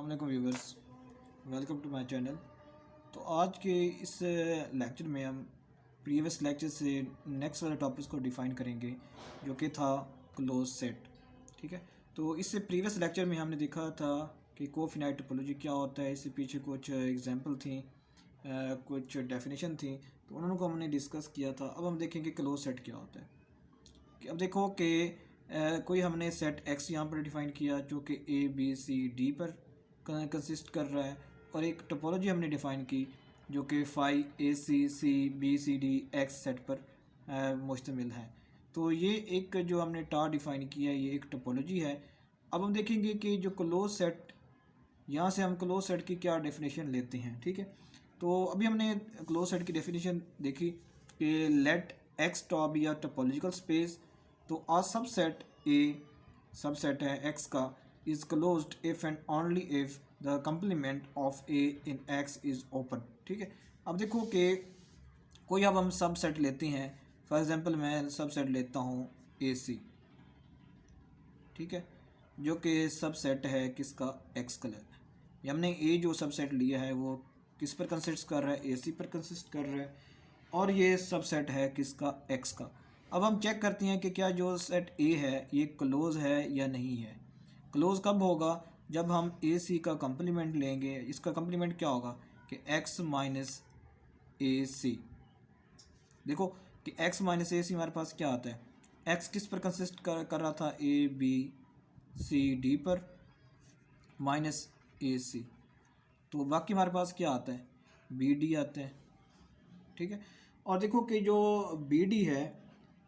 वालेकुम viewers, welcome to my channel. तो आज के इस लेक्चर में हम प्रीवियस लेक्चर से नेक्स्ट वाले टॉपिक्स को डिफ़ाइन करेंगे जो कि था क्लोज सेट। ठीक है, तो इससे प्रीवियस लेक्चर में हमने देखा था कि कोफिनाइट टोपोलॉजी क्या होता है। इससे पीछे कुछ एग्जांपल थी, कुछ डेफिनेशन थी, तो उन्होंने को हमने डिस्कस किया था। अब हम देखेंगे क्लोज सेट क्या होता है। कि अब देखो कि कोई हमने सेट एक्स यहाँ पर डिफ़ाइन किया जो कि ए बी सी डी पर कंसिस्ट कर रहा है, और एक टोपोलॉजी हमने डिफ़ाइन की जो कि phi A C B C D X set पर मुश्तमिल है। तो ये एक जो हमने टा डिफ़ाइन किया है, ये एक टोपोलॉजी है। अब हम देखेंगे कि जो क्लोज सेट, यहाँ से हम क्लोज सेट की क्या डेफिनेशन लेते हैं। ठीक है, तो अभी हमने क्लोज सेट की डेफिनेशन देखी कि let X tau be a topological space. तो आ सबसेट ए, सबसेट है एक्स का, is closed if and only if the complement of A in X is open. ठीक है, अब देखो कि कोई अब हम सबसेट लेते हैं। फॉर एग्जांपल मैं सबसेट लेता हूँ ए सी, ठीक है, जो कि सबसेट है किसका, एक्स कलर। ये हमने ए जो सबसेट लिया है वो किस पर कंसिस्ट कर रहा है, ए सी पर कंसिस्ट कर रहा है, और ये सबसेट है किसका, एक्स का। अब हम चेक करते हैं कि क्या जो सेट ए है ये क्लोज है या नहीं है। क्लोज कब होगा, जब हम ए सी का कंप्लीमेंट लेंगे। इसका कंप्लीमेंट क्या होगा कि एक्स माइनस ए सी। देखो कि एक्स माइनस ए सी हमारे पास क्या आता है, एक्स किस पर कंसिस्ट कर रहा था, ए बी सी डी पर, माइनस ए सी। तो बाकी हमारे पास क्या आता है, बी डी आता है। ठीक है, और देखो कि जो बी डी है,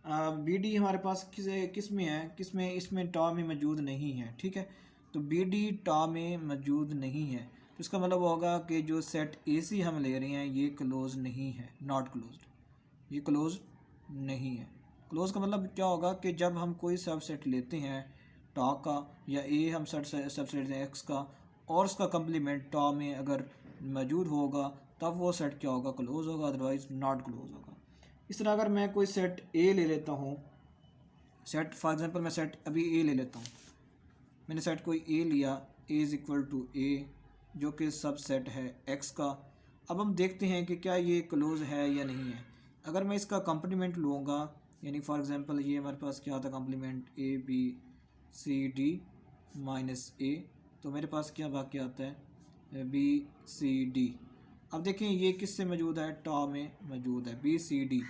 बी डी हमारे पास किस में है, किस में, इसमें टा में मौजूद नहीं है। ठीक है, तो बी डी टा में मौजूद नहीं है, तो इसका मतलब होगा कि जो सेट ए सी हम ले रहे हैं ये क्लोज नहीं है, नॉट क्लोज्ड, ये क्लोज नहीं है। क्लोज का मतलब क्या होगा कि जब हम कोई सबसेट लेते हैं टा का, या ए हम सबसेट लेते हैं एक्स का, और उसका कंप्लीमेंट टा में अगर मौजूद होगा तब वो सेट क्या होगा, क्लोज होगा, अदरवाइज नॉट क्लोज होगा। इस तरह अगर मैं कोई सेट ए ले लेता हूँ, सेट फॉर एग्जांपल मैं सेट अभी ए ले लेता हूँ, मैंने सेट कोई ए लिया, ए इज़ इक्वल टू ए जो कि सब सेट है एक्स का। अब हम देखते हैं कि क्या ये क्लोज है या नहीं है। अगर मैं इसका कंप्लीमेंट लूँगा, यानी फॉर एग्जांपल ये हमारे पास क्या आता है complement, A B C D minus A, तो मेरे पास क्या बाकी आता है, बी सी डी। अब देखें ये किससे मौजूद है, टा में मौजूद है, बी सी डी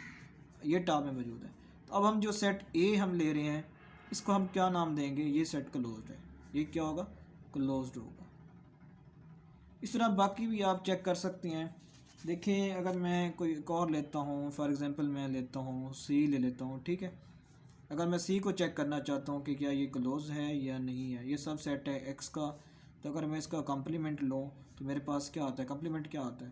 ये टा में मौजूद है। तो अब हम जो सेट ए हम ले रहे हैं इसको हम क्या नाम देंगे, ये सेट क्लोज्ड है, ये क्या होगा, क्लोज्ड होगा। इस तरह बाकी भी आप चेक कर सकते हैं। देखें अगर मैं कोई एक और लेता हूँ, फॉर एग्जांपल मैं लेता हूँ सी ले लेता हूँ। ठीक है, अगर मैं सी को चेक करना चाहता हूँ कि क्या ये क्लोज है या नहीं है, ये सब सेट है एक्स का, तो अगर मैं इसका कंप्लीमेंट लूँ तो मेरे पास क्या आता है, कंप्लीमेंट क्या आता है,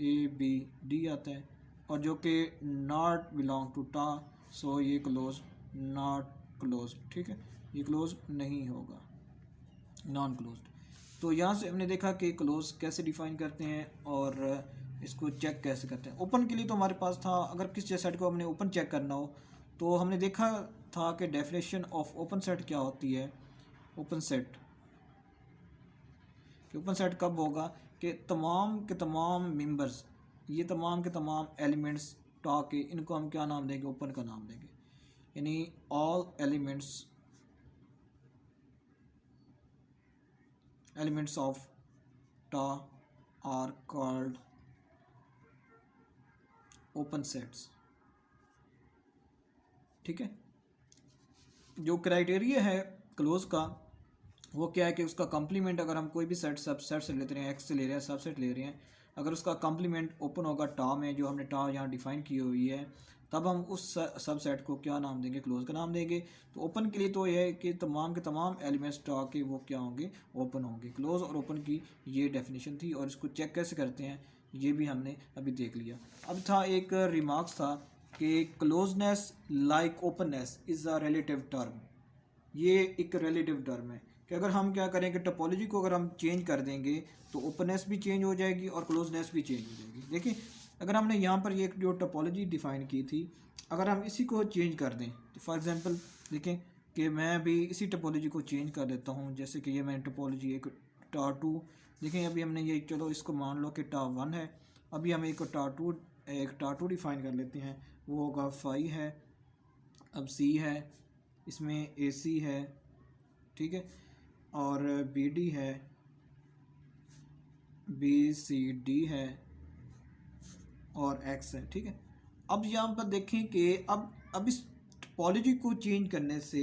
ए बी डी आता है, और जो कि नॉट बिलोंग टू टा, सो ये क्लोज नॉट क्लोज। ठीक है, ये क्लोज नहीं होगा, नॉन क्लोज्ड। तो यहाँ से हमने देखा कि क्लोज कैसे डिफाइन करते हैं और इसको चेक कैसे करते हैं। ओपन के लिए तो हमारे पास था, अगर किसी सेट को हमने ओपन चेक करना हो तो हमने देखा था कि डेफिनेशन ऑफ ओपन सेट क्या होती है। ओपन सेट, कि ओपन सेट कब होगा कि तमाम के तमाम मेंबर्स, ये तमाम के तमाम एलिमेंट्स टा के, इनको हम क्या नाम देंगे, ओपन का नाम देंगे। यानी ऑल एलिमेंट्स ऑफ टा आर कॉल्ड ओपन सेट्स। ठीक है, जो क्राइटेरिया है क्लोज का वो क्या है कि उसका कंप्लीमेंट, अगर हम कोई भी सेट सबसेट से लेते हैं, एक्स से ले रहे हैं, सबसेट ले रहे हैं, अगर उसका कंप्लीमेंट ओपन होगा टा में, जो हमने टा यहाँ डिफाइन की हुई है, तब हम उस सबसेट को क्या नाम देंगे, क्लोज का नाम देंगे। तो ओपन के लिए तो यह है कि तमाम के तमाम एलिमेंट्स टा के वो क्या होंगे, ओपन होंगे। क्लोज और ओपन की ये डेफिनेशन थी, और इसको चेक कैसे करते हैं ये भी हमने अभी देख लिया। अब था एक रिमार्क्स था कि closeness like openness is a relative term. ये एक रिलेटिव टर्म है कि अगर हम क्या करें कि टोपोलॉजी को अगर हम चेंज कर देंगे तो ओपननेस भी चेंज हो जाएगी और क्लोजनेस भी चेंज हो जाएगी। देखिए अगर हमने यहाँ पर ये जो टोपोलॉजी डिफ़ाइन की थी, अगर हम इसी को चेंज कर दें तो फॉर एग्जांपल देखें कि मैं भी इसी टोपोलॉजी को चेंज कर देता हूँ। जैसे कि ये मैंने टोपोलॉजी एक टार टू। देखें अभी हमने ये, चलो इसको मान लो कि टार वन है, अभी हम एक टार टू डिफ़ाइन कर लेते हैं, वो होगा फाई है, अब सी है, इसमें ए सी है, ठीक है, और बी डी है, बी सी डी है, और एक्स है, ठीक है। अब यहाँ पर देखें कि अब इस टोपोलॉजी को चेंज करने से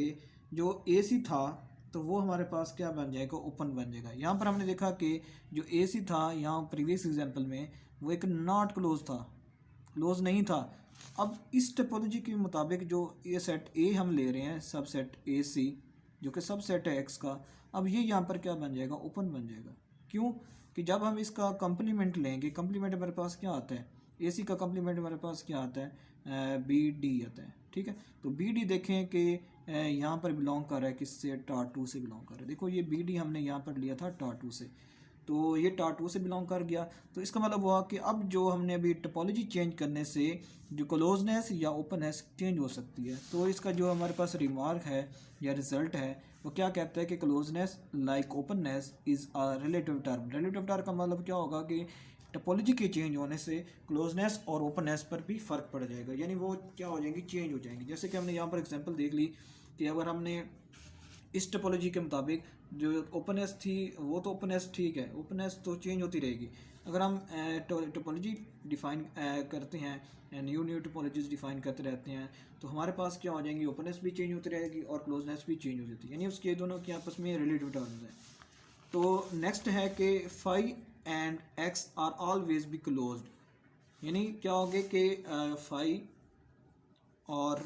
जो ए सी था तो वो हमारे पास क्या बन जाएगा, ओपन बन जाएगा। यहाँ पर हमने देखा कि जो ए सी था यहाँ प्रीवियस एग्जांपल में वो एक नॉट क्लोज था, क्लोज नहीं था। अब इस टोपोलॉजी के मुताबिक जो ये सेट ए हम ले रहे हैं, सब सेट ए सी जो कि सब सेट है एक्स का, अब ये यहाँ पर क्या बन जाएगा, ओपन बन जाएगा। क्यों कि जब हम इसका कम्प्लीमेंट लेंगे, कम्प्लीमेंट हमारे पास क्या आता है, ए सी का कम्प्लीमेंट हमारे पास क्या आता है, बी डी आता है, ठीक है। तो बी डी देखें कि यहाँ पर बिलोंग कर रहा है किससे, टार टू से बिलोंग कर रहा है। देखो ये बी डी हमने यहाँ पर लिया था टार टू से, तो ये टार टू से बिलोंग कर गया। तो इसका मतलब हुआ कि अब जो हमने अभी टोपोलॉजी चेंज करने से जो क्लोजनेस या ओपननेस चेंज हो सकती है। तो इसका जो हमारे पास रिमार्क है या रिजल्ट है वो क्या कहता है कि closeness like openness is a relative term. Relative term का मतलब क्या होगा कि टोपोलॉजी के चेंज होने से क्लोजनेस और ओपननेस पर भी फ़र्क पड़ जाएगा, यानी वो क्या हो जाएंगी, चेंज हो जाएंगी। जैसे कि हमने यहाँ पर एग्जांपल देख ली कि अगर हमने इस टोपोलॉजी के मुताबिक जो ओपननेस थी वो तो ओपननेस ठीक है, ओपननेस तो चेंज होती रहेगी। अगर हम टोपोलॉजी डिफ़ाइन करते हैं, न्यू टोपोलॉजीज डिफ़ाइन करते रहते हैं, तो हमारे पास क्या हो जाएंगी, ओपननेस भी चेंज होती रहेगी और क्लोजनेस भी चेंज हो जाती है, यानी उसके दोनों के आपस में रिलेटिव टर्म्स हैं। तो नेक्स्ट है कि phi and X are always be closed, यानी क्या होगे कि फाई और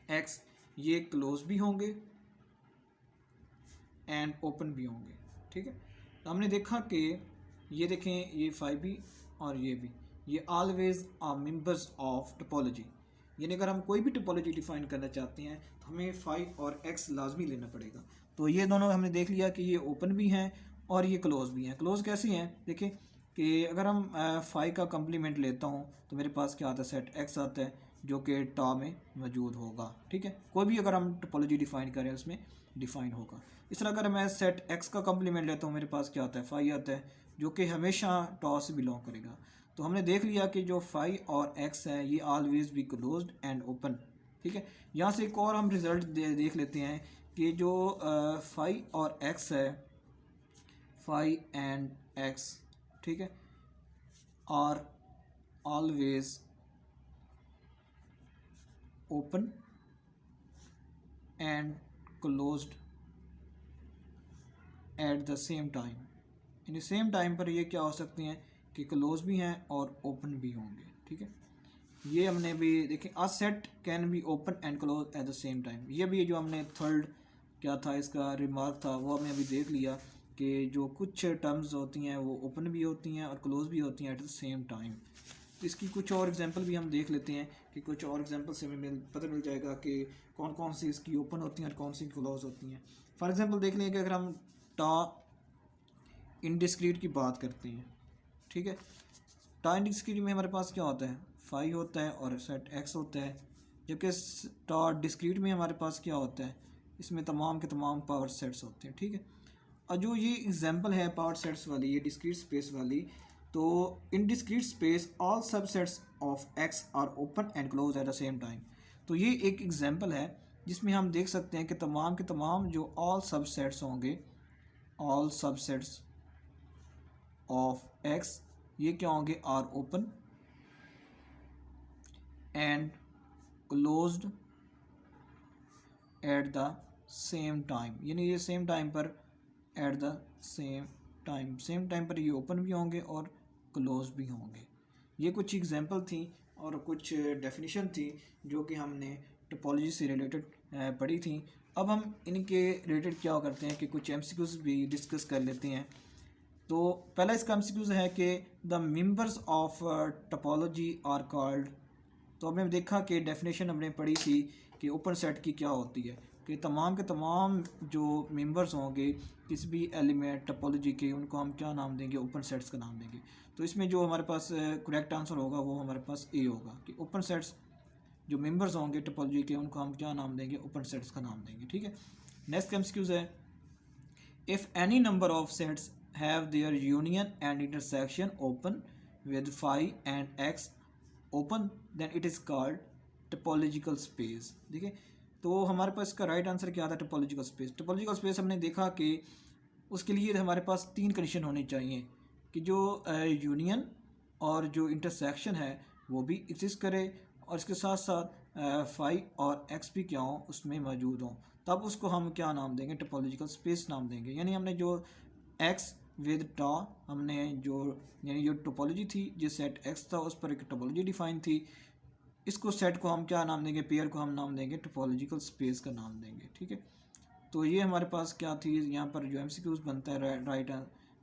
एक्स ये क्लोज भी होंगे एंड ओपन भी होंगे, ठीक है। तो हमने देखा कि ये देखें, ये फाई भी और ये भी, ये always are members of topology, यानी अगर हम कोई भी टोपोलॉजी डिफाइन करना चाहते हैं तो हमें फाई और एक्स लाजमी लेना पड़ेगा। तो ये दोनों हमने देख लिया कि ये ओपन भी हैं और ये क्लोज भी हैं। क्लोज कैसी हैं, देखिए कि अगर हम फाई का कम्प्लीमेंट लेता हूँ तो मेरे पास क्या आता है, सेट एक्स आता है जो कि टा में मौजूद होगा, ठीक है। कोई भी अगर हम टोपोलॉजी डिफाइन करें उसमें डिफाइन होगा। इस तरह अगर मैं सेट एक्स का कम्प्लीमेंट लेता हूँ मेरे पास क्या आता है, फाई आता है जो कि हमेशा टा से बिलोंग करेगा। तो हमने देख लिया कि जो फाई और एक्स है ये always be closed end open, ठीक है। यहाँ से एक और हम रिजल्ट देख लेते हैं कि जो फाई और एक्स है, फाई एंड एक्स, ठीक है, are always open and closed at the same time, यानी सेम टाइम पर ये क्या हो सकती हैं कि क्लोज भी हैं और ओपन भी होंगे, ठीक है। ये हमने भी देखें, a set can be open and close at the same time. ये भी जो हमने थर्ड क्या था इसका रिमार्क था वो हमने अभी देख लिया कि जो कुछ टर्म्स होती हैं वो ओपन भी होती हैं और क्लोज भी होती हैं एट द सेम टाइम। तो इसकी कुछ और एग्जांपल भी हम देख लेते हैं कि कुछ और एग्जांपल से हमें पता मिल जाएगा कि कौन कौन सी इसकी ओपन होती हैं और कौन सी क्लोज होती हैं। फॉर एग्जांपल देख लें कि अगर हम टा इनडिस्क्रीट की बात करते हैं, ठीक है, टा इनडिस्क्रीट में हमारे पास क्या होता है, फाई होता है और सेट एक्स होता है, जबकि टा डिस्क्रीट में हमारे पास क्या होता है, इसमें तमाम के तमाम पावर सेट्स होते हैं, ठीक है। और जो ये एग्जांपल है पावर सेट्स वाली, ये डिस्क्रीट स्पेस वाली, तो in discrete space all subsets of X are open and close at the same time. तो ये एक एग्जांपल है जिसमें हम देख सकते हैं कि तमाम के तमाम जो ऑल सबसेट्स होंगे, ऑल सबसेट्स ऑफ एक्स ये क्या होंगे, are open and closed at the same time, यानी ये सेम टाइम पर एट द सेम टाइम पर ये ओपन भी होंगे और क्लोज भी होंगे। ये कुछ एग्जांपल थी और कुछ डेफिनेशन थी जो कि हमने टोपोलॉजी से रिलेटेड पढ़ी थी। अब हम इनके रिलेटेड क्या करते हैं कि कुछ एमसीक्यूज भी डिस्कस कर लेते हैं। तो पहला इसका एमसीक्यूज है कि the members of topology are called. तो हमने देखा कि डेफिनेशन हमने पढ़ी थी कि ओपन सेट की क्या होती है कि तमाम के तमाम जो मेंबर्स होंगे किसी भी एलिमेंट टोपोलॉजी के उनको हम क्या नाम देंगे, ओपन सेट्स का नाम देंगे। तो इसमें जो हमारे पास करेक्ट आंसर होगा वो हमारे पास ए होगा कि ओपन सेट्स जो मेंबर्स होंगे टोपोलॉजी के उनको हम क्या नाम देंगे, ओपन सेट्स का नाम देंगे, ठीक है। नेक्स्ट एमसीक्यूज है if any number of sets have their union and intersection open with phi and x open then it is called topological space. देखिए तो हमारे पास इसका राइट आंसर क्या था, टोपोलॉजिकल स्पेस। टोपोलॉजिकल स्पेस हमने देखा कि उसके लिए हमारे पास 3 कंडीशन होनी चाहिए कि जो यूनियन और जो इंटरसेक्शन है वो भी एग्जिस्ट करे और इसके साथ साथ फाई और एक्स भी क्या हो उसमें मौजूद हों, तब उसको हम क्या नाम देंगे, टोपोलॉजिकल स्पेस नाम देंगे। यानी हमने जो एक्स विद टा हमने जो यानी जो टोपोलॉजी थी जिस सेट एक्स था उस पर एक टोपोलॉजी डिफाइन थी, इसको सेट को हम क्या नाम देंगे, पेयर को हम नाम देंगे टोपोलॉजिकल स्पेस का नाम देंगे। ठीक है, तो ये हमारे पास क्या थी, यहाँ पर जो एमसीक्यूज बनता है राइट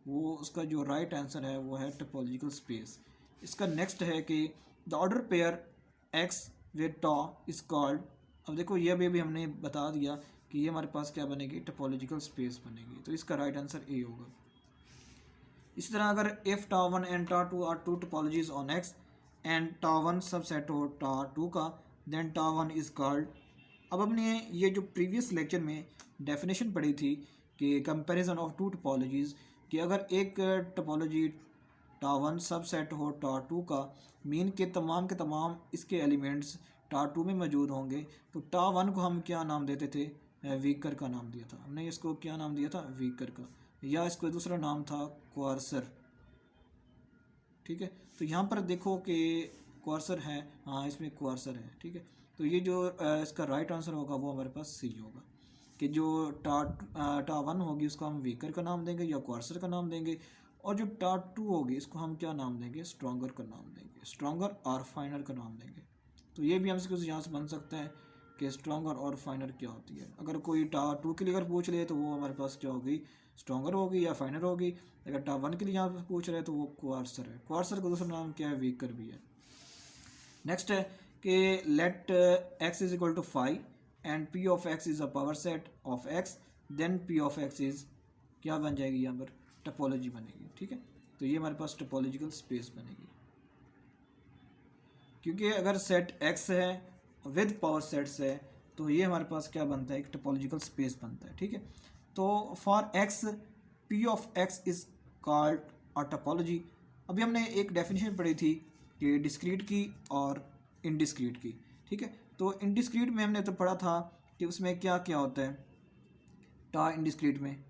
वो उसका जो राइट आंसर है वो है टोपोलॉजिकल स्पेस। इसका नेक्स्ट है कि the order pair x with टा इज कॉल्ड। अब देखो ये भी हमने बता दिया कि ये हमारे पास क्या बनेगी, टोपोलॉजिकल स्पेस बनेगी, तो इसका राइट आंसर ए होगा। इसी तरह अगर if tau one and tau two are two topologies on X and tau one subset हो टा टू का देन टा वन इज कॉल्ड। अब हमने ये जो प्रीवियस लेक्चर में डेफिनेशन पढ़ी थी कि कंपैरिजन ऑफ टू टोपोलॉजीज़, कि अगर एक टोपोलॉजी टा वन सबसेट हो टा टू का मीन के तमाम इसके एलिमेंट्स टा टू में मौजूद होंगे, तो टा वन को हम क्या नाम देते थे, वीकर का नाम दिया था हमने। इसको क्या नाम दिया था, वीकर का, या इसको दूसरा नाम था क्वार्सर। ठीक है, तो यहाँ पर देखो कि क्वार्सर है, हाँ इसमें क्वार्सर है। ठीक है, तो ये जो इसका राइट आंसर होगा वो हमारे पास सी होगा कि जो टा वन होगी उसको हम वीकर का नाम देंगे या क्वार्सर का नाम देंगे, और जो टा टू होगी इसको हम क्या नाम देंगे, स्ट्रॉन्गर का नाम देंगे, स्ट्रॉन्गर और फाइनर का नाम देंगे। तो ये भी हमसे कुछ यहाँ से बन सकता है कि स्ट्रॉन्गर और फाइनर क्या होती है। अगर कोई टा टू के लिए अगर पूछ ले तो वो हमारे पास क्या होगी, स्ट्रॉन्गर होगी या फाइनर होगी। अगर टा वन के लिए यहाँ पर पूछ रहे हैं तो वो क्वार्सर है। क्वार्सर का दूसरा नाम क्या है, वीकर भी है। नेक्स्ट है कि let X is equal to five and P of X is a power set of X, then P of X is क्या बन जाएगी, यहाँ पर टोपोलॉजी बनेगी। ठीक है, तो ये हमारे पास टोपोलॉजिकल स्पेस बनेगी, क्योंकि अगर सेट एक्स है विद पावर सेट्स है तो ये हमारे पास क्या बनता है, एक टोपोलॉजिकल स्पेस बनता है। ठीक है, तो for x P of X is called a topology. अभी हमने एक डेफिनेशन पढ़ी थी कि डिस्क्रीट की और इनडिस्क्रीट की। ठीक है, तो इनडिस्क्रीट में हमने तो पढ़ा था कि उसमें क्या क्या होता है, टा इनडिस्क्रीट में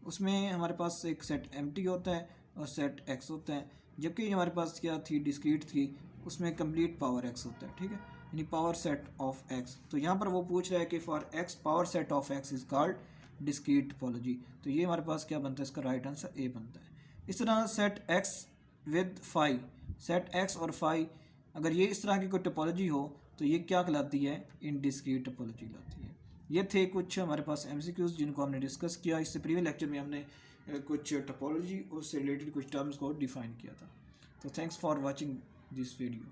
उसमें हमारे पास एक सेट एम्प्टी होता है और सेट एक्स होता है, जबकि हमारे पास क्या थी, डिस्क्रीट थी, उसमें कंप्लीट पावर एक्स होता है। ठीक है, यानी पावर सेट ऑफ एक्स। तो यहाँ पर वो पूछ रहा है कि for x power set of X is called discrete topology, तो ये हमारे पास क्या बनता है, इसका राइट आंसर ए बनता है। इस तरह set X with phi, set X और फाई अगर ये इस तरह की कोई टोपोलॉजी हो तो ये क्या कहलाती है, इनडिस्क्रीट टोपोलॉजी कहलाती है। ये थे कुछ हमारे पास एमसीक्यूज जिनको हमने डिस्कस किया। इससे प्रीवियस लेक्चर में हमने कुछ टोपोलॉजी उससे रिलेटेड कुछ टर्म्स को डिफाइन किया था। तो thanks for watching this video.